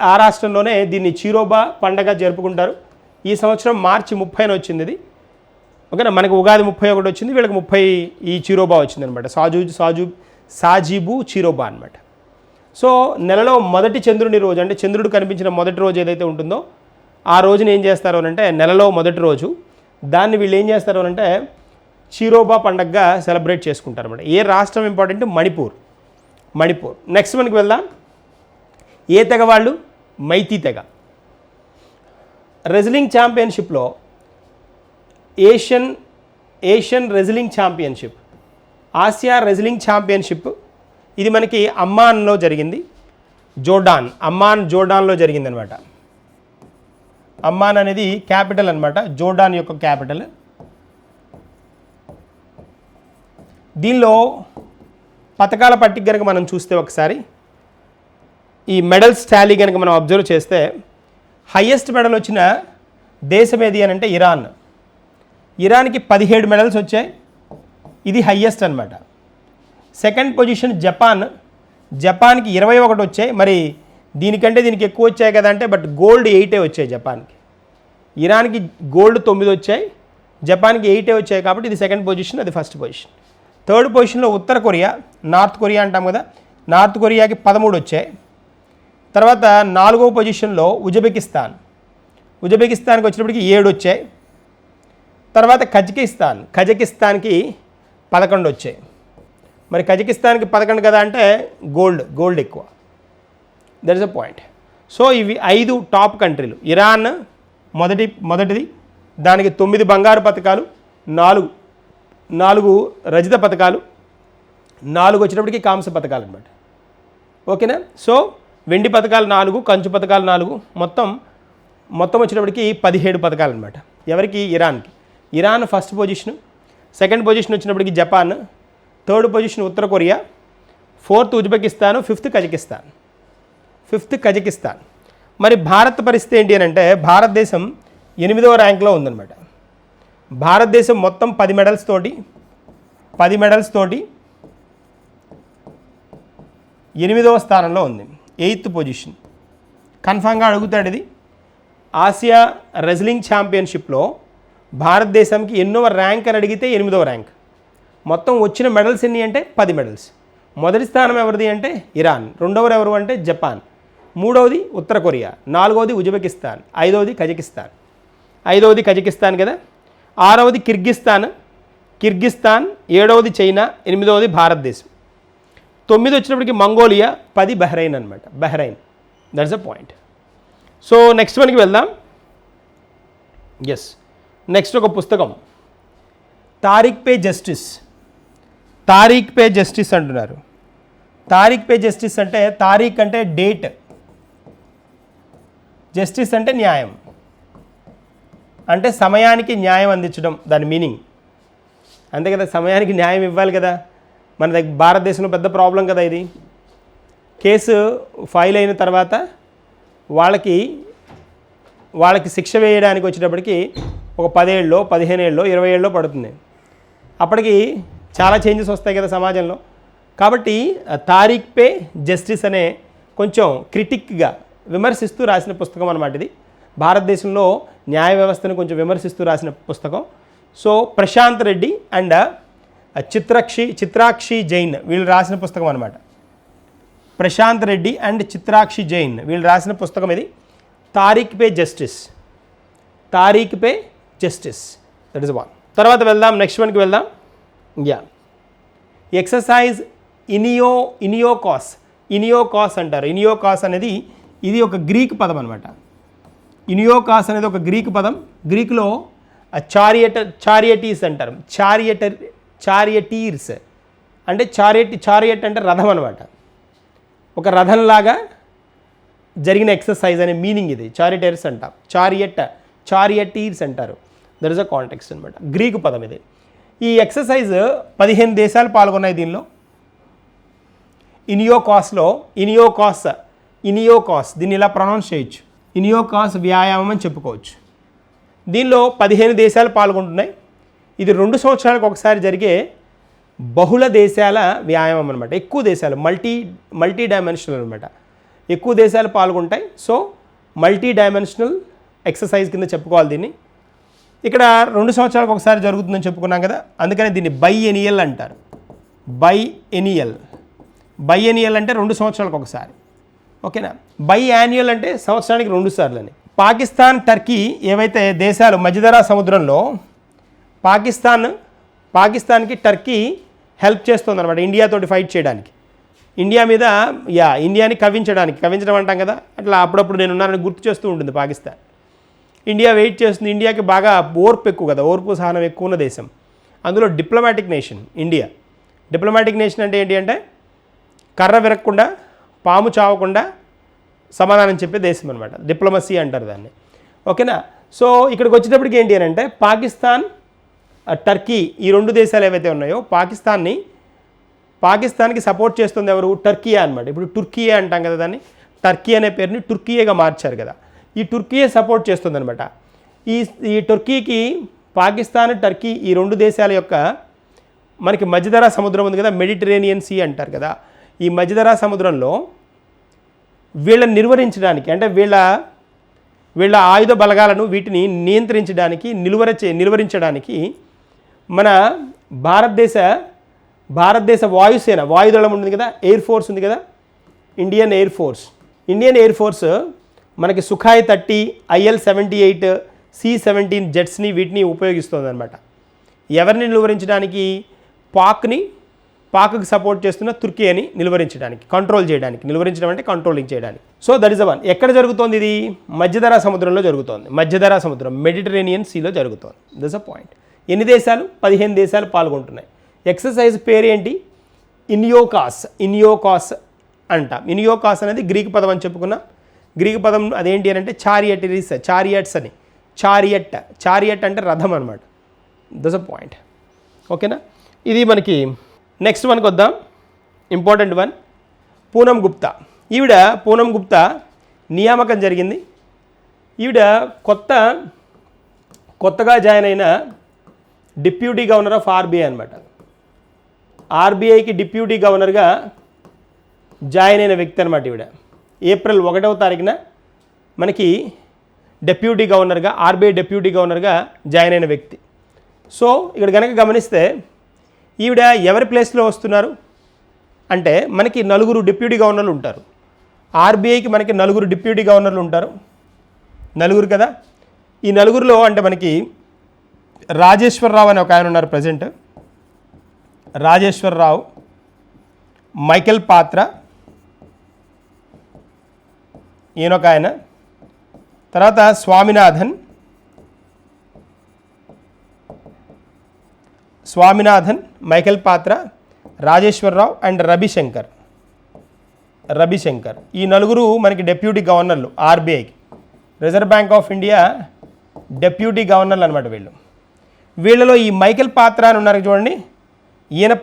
ఆ రాష్ట్రంలోనే దీన్ని చిరోబా పండగ జరుపుకుంటారు. ఈ సంవత్సరం మార్చి 30న వచ్చింది ఇది. ఓకేనా, మనకు ఉగాది 31 వచ్చింది, వీళ్ళకి 30 ఈ చిరోబా వచ్చింది అనమాట. సాజీబు చిరోబా అనమాట. సో నెలలో మొదటి చంద్రుని రోజు, అంటే చంద్రుడు కనిపించిన మొదటి రోజు ఏదైతే ఉంటుందో ఆ రోజున ఏం చేస్తారు అని అంటే, నెలలో మొదటి రోజు దాన్ని వీళ్ళు ఏం చేస్తారు అని అంటే చిరోబా పండగగా సెలబ్రేట్ చేసుకుంటారు అనమాట. ఏ రాష్ట్రం ఇంపార్టెంట్? మణిపూర్. నెక్స్ట్ మనకి వెళ్దాం. ఏ తెగ వాళ్ళు? మైతీ తెగ. రెజ్లింగ్ ఛాంపియన్షిప్లో ఏషియన్ రెజ్లింగ్ ఛాంపియన్షిప్, ఆసియా రెజ్లింగ్ ఛాంపియన్షిప్, ఇది మనకి అమ్మాన్లో జరిగింది. జోర్డాన్లో జరిగింది అనమాట. అమ్మాన్ అనేది క్యాపిటల్ అనమాట, జోర్డాన్ యొక్క క్యాపిటల్. దీనిలో పథకాల పట్టిక కనుక మనం చూస్తే ఒకసారి, ఈ మెడల్స్ టాలీ కనుక మనం అబ్జర్వ్ చేస్తే, హయ్యెస్ట్ మెడల్ వచ్చిన దేశం ఏది అని అంటే ఇరాన్కి 17 మెడల్స్ వచ్చాయి. ఇది హయ్యెస్ట్ అనమాట. సెకండ్ పొజిషన్ జపాన్కి 21 వచ్చాయి. మరి దీనికి ఎక్కువ వచ్చాయి కదా అంటే, బట్ గోల్డ్ 8 వచ్చాయి జపాన్కి. ఇరాన్కి గోల్డ్ 9 వచ్చాయి, జపాన్కి 8 వచ్చాయి. కాబట్టి ఇది సెకండ్ పొజిషన్, అది ఫస్ట్ పొజిషన్. థర్డ్ పొజిషన్లో ఉత్తర కొరియా, నార్త్ కొరియా అంటాం కదా, నార్త్ కొరియాకి 13 వచ్చాయి. తర్వాత 4వ పొజిషన్లో ఉజ్బెకిస్తాన్కి వచ్చినప్పటికి 7 వచ్చాయి. తర్వాత కజకిస్తాన్కి 11 వచ్చాయి. మరి కజకిస్తాన్కి 11 కదా అంటే గోల్డ్ ఎక్కువ. That is a point. So ఇవి 5 టాప్ కంట్రీలు. ఇరాన్ మొదటిది, దానికి 9 బంగారు పథకాలు, 4 రజత పథకాలు, 4 వచ్చినప్పటికీ కాంస్య పథకాలు అనమాట. ఓకేనా. సో వెండి పథకాలు 4, కంచు పథకాలు 4, మొత్తం వచ్చినప్పటికీ 17 పథకాలు అనమాట. ఎవరికి? Iran first position. Second position వచ్చినప్పటికీ జపాన్, థర్డ్ పొజిషన్ ఉత్తర Korea, 4th Uzbekistan, 5th Kazakhstan. మరి భారత్ పరిస్థితి ఏంటి అని అంటే, భారతదేశం 8వ ర్యాంక్లో ఉందన్నమాట. భారతదేశం మొత్తం 10 మెడల్స్ తోటి 8వ స్థానంలో ఉంది, 8th పొజిషన్. కన్ఫామ్గా అడుగుతాడు ఇది. ఆసియా రెజ్లింగ్ ఛాంపియన్షిప్లో భారతదేశంకి ఎన్నోవ ర్యాంక్ అని అడిగితే 8వ ర్యాంక్. మొత్తం వచ్చిన మెడల్స్ ఎన్ని అంటే 10 మెడల్స్. మొదటి స్థానం ఎవరిది అంటే ఇరాన్, రెండవది ఎవరు అంటే జపాన్, మూడవది ఉత్తర కొరియా, నాలుగవది ఉజ్బెకిస్తాన్, ఐదవది కజకిస్తాన్ కదా, ఆరవది కిర్గిస్తాన్, 7వది చైనా, 8వది భారతదేశం, 9 వచ్చినప్పటికి మంగోలియా, 10 బహ్రెయిన్ అనమాట. Bahrain, that's a point. So next మనకి వెళ్దాం. నెక్స్ట్ ఒక పుస్తకం, తారిక్ పే జస్టిస్ అంటున్నారు. తారిక్ పే జస్టిస్ అంటే, తారీఖ్ అంటే డేట్, జస్టిస్ అంటే న్యాయం, అంటే సమయానికి న్యాయం అందించడం, దాని మీనింగ్ అంతే కదా. సమయానికి న్యాయం ఇవ్వాలి కదా. మన దగ్గర భారతదేశంలో పెద్ద ప్రాబ్లం కదా ఇది. కేసు ఫైల్ అయిన తర్వాత వాళ్ళకి శిక్ష వేయడానికి వచ్చేటప్పటికి ఒక 10 ఏళ్ళలో, 15 ఏళ్ళలో, 20 ఏళ్ళలో పడుతుంది. అప్పటికి చాలా చేంజెస్ వస్తాయి కదా సమాజంలో. కాబట్టి తారీఖ్ పే జస్టిస్ అనే కొంచెం క్రిటిక్గా విమర్శిస్తూ రాసిన పుస్తకం అన్నమాట ఇది. భారతదేశంలో న్యాయ వ్యవస్థను కొంచెం విమర్శిస్తూ రాసిన పుస్తకం. సో ప్రశాంత్ రెడ్డి అండ్ చిత్రాక్షి జైన్ వీళ్ళు రాసిన పుస్తకం అనమాట. ప్రశాంత్ రెడ్డి అండ్ చిత్రాక్షి జైన్ వీళ్ళు రాసిన పుస్తకం ఇది, Tareekh Pe justice. That is one. తర్వాత వెళ్దాం, నెక్స్ట్ వన్కి వెళ్దాం. ఎక్సర్సైజ్ ఇనియోకాస్ అంటారు. ఇనియోకాస్ అనేది ఇది ఒక గ్రీక్ పదం అనమాట. ఇనియోకాస్ అనేది ఒక గ్రీక్ పదం. గ్రీకులో చారియటీస్ అంటారు. చారియటీర్స్ అంటే చారియట్ అంటే రథం అనమాట. ఒక రథంలాగా జరిగిన ఎక్సర్సైజ్ అనే మీనింగ్ ఇది. చారియటర్స్ అంటాం, చారియటీర్స్ అంటారు. దట్ ఇస్ అ కాంటెక్స్ట్ అనమాట. గ్రీకు పదం ఇది. ఈ ఎక్సర్సైజ్ 15 దేశాలు పాల్గొన్నాయి దీనిలో. ఇనియోకాస్ దీన్ని ఇలా ప్రొనౌన్స్ చేయొచ్చు. ఇనియోకాస్ వ్యాయామం అని చెప్పుకోవచ్చు. దీనిలో 15 దేశాలు పాల్గొంటున్నాయి. ఇది 2 సంవత్సరాలకు ఒకసారి జరిగే బహుళ దేశాల వ్యాయామం అనమాట. ఎక్కువ దేశాలు, మల్టీ డైమెన్షనల్ అనమాట. ఎక్కువ దేశాలు పాల్గొంటాయి. సో మల్టీ డైమెన్షనల్ ఎక్సర్సైజ్ కింద చెప్పుకోవాలి దీన్ని. ఇక్కడ 2 సంవత్సరాలకు ఒకసారి జరుగుతుందని చెప్పుకున్నాం కదా, అందుకని దీన్ని బైఎనియల్ అంటారు. బైఎనియల్ అంటే 2 సంవత్సరాలకు ఒకసారి. ఓకేనా. బైయాన్యువల్ అంటే సంవత్సరానికి 2 సార్లు అని. పాకిస్తాన్, టర్కీ ఏవైతే దేశాలు మధ్యధరా సముద్రంలో, పాకిస్తాన్కి టర్కీ హెల్ప్ చేస్తుంది అనమాట ఇండియాతోటి ఫైట్ చేయడానికి. ఇండియా మీద ఇండియాని కవించడం అంటాం కదా, అట్లా అప్పుడప్పుడు నేనున్నానని గుర్తు చేస్తూ ఉంటుంది పాకిస్తాన్. ఇండియా వెయిట్ చేస్తుంది. ఇండియాకి బాగా ఓర్పు ఎక్కువ కదా, ఓర్పు సహనం ఎక్కువ ఉన్న దేశం. అందులో diplomatic nation India. Diplomatic nation అంటే ఏంటి అంటే కర్ర విరక్కుండా, పాము చావకుండా సమాధానం చెప్పే దేశం అనమాట. డిప్లొమసీ అంటారు దాన్ని. ఓకేనా. సో ఇక్కడికి వచ్చేటప్పటికి ఏంటి అని అంటే పాకిస్తాన్, టర్కీ ఈ 2 దేశాలు ఏవైతే ఉన్నాయో పాకిస్తాన్కి సపోర్ట్ చేస్తుంది ఎవరు? టర్కీయే అనమాట. ఇప్పుడు టుర్కీయే అంటాం కదా దాన్ని. టర్కీ అనే పేరుని టుర్కీయేగా మార్చారు కదా. ఈ టుర్కీయే సపోర్ట్ చేస్తుంది అనమాట. ఈ టుర్కీకి పాకిస్తాన్, టర్కీ ఈ 2 దేశాల యొక్క మనకి మధ్యధరా సముద్రం ఉంది కదా, మెడిటరేనియన్ సీ అంటారు కదా. ఈ మధ్యధరా సముద్రంలో వీళ్ళని నిర్వహించడానికి, అంటే వీళ్ళ ఆయుధ బలగాలను వీటిని నియంత్రించడానికి, నిలువరించడానికి మన భారతదేశ వాయుసేన, వాయుదళం ఉంది కదా, ఎయిర్ ఫోర్స్ ఉంది కదా, ఇండియన్ ఎయిర్ ఫోర్స్ మనకి సుఖాయ్ 30, IL-78, C-17 జెట్స్ని వీటిని ఉపయోగిస్తుంది అనమాట. ఎవరిని నిలువరించడానికి? పాక్కి సపోర్ట్ చేస్తున్న తుర్కీని నిలువరించడానికి, కంట్రోల్ చేయడానికి. నిలువరించడం అంటే కంట్రోలింగ్ చేయడానికి. So that is the one. ఎక్కడ జరుగుతోంది ఇది? మధ్యధరా సముద్రంలో జరుగుతోంది. మధ్యధరా సముద్రం, మెడిటరేనియన్ సీలో జరుగుతోంది. That's a point. ఎన్ని దేశాలు? 15 దేశాలు పాల్గొంటున్నాయి. ఎక్సర్సైజ్ పేరు ఏంటి? ఇనియోకాస్ అంటాం. ఇనియోకాస్ అనేది గ్రీక్ పదం అని చెప్పుకున్నా. గ్రీక్ పదం అదేంటి అని అంటే చారియట్స్ అని. చారియట్ అంటే రథం అనమాట. That's a point. ఓకేనా. ఇది మనకి నెక్స్ట్ వన్కి వద్దాం. ఇంపార్టెంట్ వన్, పూనం గుప్తా నియామకం జరిగింది. ఈవిడ కొత్తగా జాయిన్ అయిన డిప్యూటీ గవర్నర్ ఆఫ్ ఆర్బీఐ అనమాట. ఆర్బీఐకి డిప్యూటీ గవర్నర్గా జాయిన్ అయిన వ్యక్తి అనమాట ఈవిడ. ఏప్రిల్ 1వ తారీఖున మనకి డెప్యూటీ గవర్నర్గా, ఆర్బీఐ డెప్యూటీ గవర్నర్గా జాయిన్ అయిన వ్యక్తి. సో ఇక్కడ కనుక గమనిస్తే ఈవిడ ఎవరి ప్లేస్లో వస్తున్నారు అంటే మనకి 4 డిప్యూటీ గవర్నర్లు ఉంటారు. ఆర్బీఐకి మనకి 4 డిప్యూటీ గవర్నర్లు ఉంటారు, 4 కదా. ఈ 4లో అంటే మనకి రాజేశ్వరరావు అని ఒక ఆయన ఉన్నారు ప్రజెంట్, రాజేశ్వరరావు, మైకేల్ పాత్ర ఈయనొక ఆయన, తర్వాత స్వామినాథన్, మైకేల్ పాత్ర, రాజేశ్వరరావు అండ్ రవిశంకర్. ఈ 4 మనకి డెప్యూటీ గవర్నర్లు ఆర్బీఐకి, reserve bank of India deputy గవర్నర్లు అనమాట వీళ్ళలో ఈ మైకేల్ పాత్ర అని ఉన్నారు చూడండి, ఈయన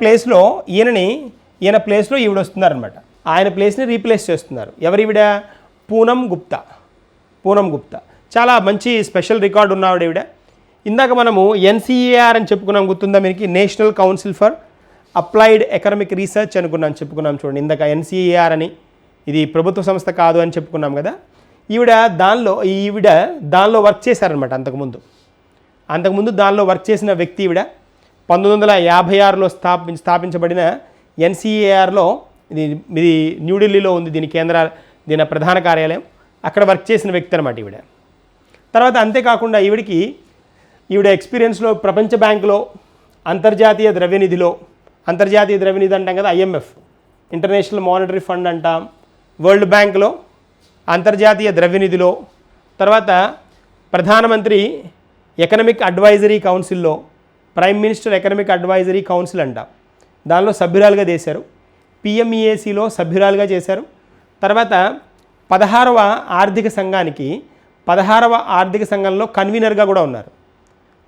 ప్లేస్లో ఈవిడ వస్తున్నారనమాట. ఆయన ప్లేస్ని రీప్లేస్ చేస్తున్నారు. ఎవరివిడ? పూనం గుప్తా. చాలా మంచి స్పెషల్ రికార్డు ఉన్నవాడు ఈవిడ. ఇందాక మనము ఎన్సీఏఆర్ అని చెప్పుకున్నాం, గుర్తుందా మీకు? National council for applied economic research చెప్పుకున్నాం చూడండి ఇందాక. ఎన్సీఏఆర్ అని ఇది ప్రభుత్వ సంస్థ కాదు అని చెప్పుకున్నాం కదా. ఈవిడ దానిలో వర్క్ చేశారనమాట. అంతకుముందు దానిలో వర్క్ చేసిన వ్యక్తి ఈవిడ. 1956లో స్థాపించబడిన ఎన్సీఏఆర్లో ఇది న్యూఢిల్లీలో ఉంది, దీని ప్రధాన కార్యాలయం. అక్కడ వర్క్ చేసిన వ్యక్తి అనమాట ఈవిడ. తర్వాత అంతేకాకుండా ఈవిడ ఎక్స్పీరియన్స్లో ప్రపంచ బ్యాంకులో, అంతర్జాతీయ ద్రవ్యనిధి అంటాం కదా, ఐఎంఎఫ్, ఇంటర్నేషనల్ మానిటరీ ఫండ్ అంటాం, వరల్డ్ బ్యాంక్లో, అంతర్జాతీయ ద్రవ్యనిధిలో, తర్వాత ప్రధానమంత్రి ఎకనామిక్ అడ్వైజరీ కౌన్సిల్లో, prime minister economic advisory council అంటాం, దానిలో సభ్యురాలుగా చేశారు. పిఎంఈఏసీలో సభ్యురాలుగా చేశారు. తర్వాత 16వ ఆర్థిక సంఘంలో కన్వీనర్గా కూడా ఉన్నారు.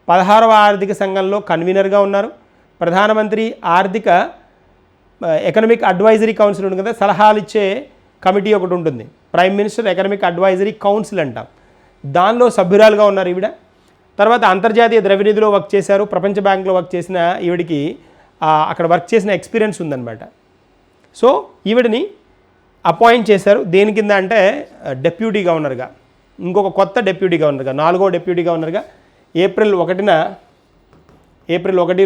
16వ ఆర్థిక సంఘంలో కన్వీనర్గా ఉన్నారు. ప్రధానమంత్రి ఎకనామిక్ అడ్వైజరీ కౌన్సిల్ ఉంటుంది కదా, సలహాలు ఇచ్చే కమిటీ ఒకటి ఉంటుంది, prime minister economic advisory council అంటాం, దానిలో సభ్యురాలుగా ఉన్నారు ఈవిడ. తర్వాత అంతర్జాతీయ ద్రవ్యనిధిలో వర్క్ చేశారు. ప్రపంచ బ్యాంకులో వర్క్ చేసిన ఈవిడికి అక్కడ వర్క్ చేసిన ఎక్స్పీరియన్స్ ఉందన్నమాట. సో ఈవిడని అపాయింట్ చేశారు. దేని కింద అంటే డెప్యూటీ గవర్నర్గా, ఇంకొక కొత్త డెప్యూటీ గవర్నర్గా, 4వ డెప్యూటీ గవర్నర్గా ఏప్రిల్ 1,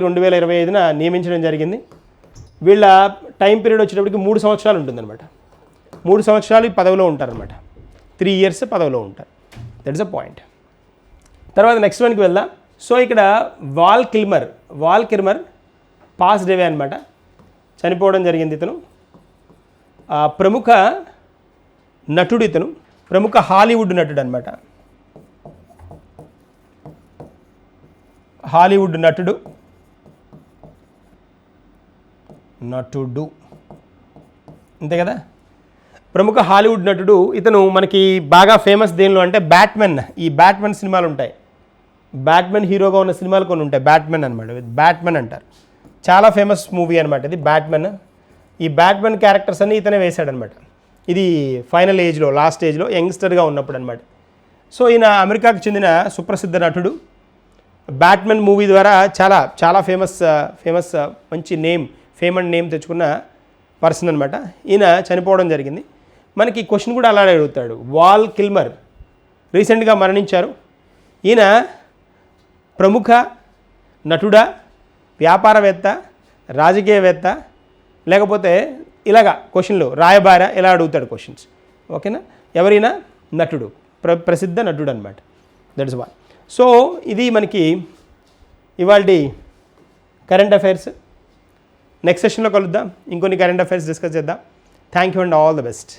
2025 నియమించడం జరిగింది. వీళ్ళ టైం పీరియడ్ వచ్చేటప్పటికి 3 సంవత్సరాలు ఉంటుందన్నమాట. 3 సంవత్సరాలు ఈ పదవిలో ఉంటారనమాట. 3 years పదవిలో ఉంటారు. That is a point. తర్వాత నెక్స్ట్ వన్కి వెళ్దాం. సో ఇక్కడ వాల్ కిల్మర్ పాస్డ్ అవే అనమాట, చనిపోవడం జరిగింది. ఇతను ప్రముఖ నటుడు, ప్రముఖ హాలీవుడ్ నటుడు అనమాట. హాలీవుడ్ నటుడు అంతే కదా, ప్రముఖ హాలీవుడ్ నటుడు. ఇతను మనకి బాగా ఫేమస్ దేనిలో అంటే బ్యాట్మెన్ సినిమాలు ఉంటాయి. బ్యాట్మెన్ హీరోగా ఉన్న సినిమాలు కొన్ని ఉంటాయి, బ్యాట్మెన్ అంటారు. చాలా ఫేమస్ మూవీ అనమాట ఇది బ్యాట్మెన్. ఈ బ్యాట్మెన్ క్యారెక్టర్స్ అన్ని ఇతనే వేశాడనమాట. ఇది ఫైనల్ ఏజ్లో, లాస్ట్ ఏజ్లో, యంగ్స్టర్గా ఉన్నప్పుడు అనమాట. సో ఈయన అమెరికాకు చెందిన సుప్రసిద్ధ నటుడు. బ్యాట్మెన్ మూవీ ద్వారా చాలా ఫేమస్ మంచి ఫేమ్ అండ్ నేమ్ తెచ్చుకున్న పర్సన్ అనమాట. ఈయన చనిపోవడం జరిగింది. మనకి క్వశ్చన్ కూడా అలానే అడుగుతాడు. వాల్ కిల్మర్ రీసెంట్గా మరణించారు. ఈయన ప్రముఖ నటుడా, వ్యాపారవేత్త, రాజకీయవేత్త, లేకపోతే ఇలాగా క్వశ్చన్లు రాయబారా, ఇలా అడుగుతాడు క్వశ్చన్స్. ఓకేనా? ఎవరైనా నటుడు, ప్రసిద్ధ నటుడు అనమాట. That is what. సో ఇది మనకి ఇవాల్టి కరెంట్ అఫైర్స్. నెక్స్ట్ సెషన్లో కలుద్దాం, ఇంకొన్ని కరెంట్ అఫైర్స్ డిస్కస్ చేద్దాం. Thank you and all the best.